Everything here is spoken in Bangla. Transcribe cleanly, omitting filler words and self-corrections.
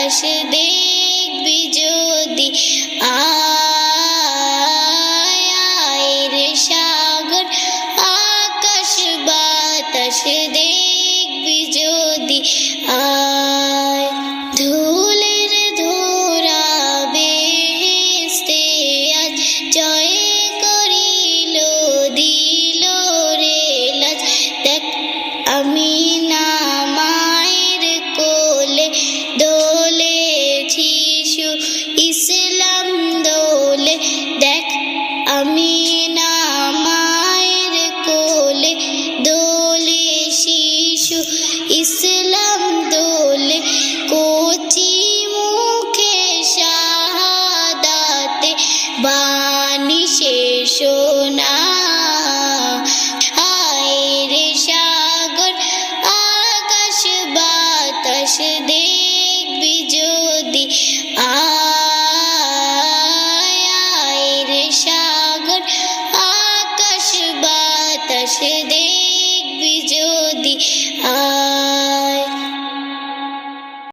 বাতাস দেখবি যদি, আয় আয় রে সাগর, আকাশ বাতাস দেখবি যদি, আয় ধুলের ধরা বেহেশতে আজ জয় করিল দিল রে লাজ। দেখ আমি না মায়ের কোলে দোলে শিশু ইসলাম দোলে, দেখ আমি না মায়ের কোলে দোলে শিশু ইসলাম দোলে, কচি মুখে শাহাদাতে বাণী শেষ না। আয় রে সাগর, আকাশ বাতাস দেখবি যদি,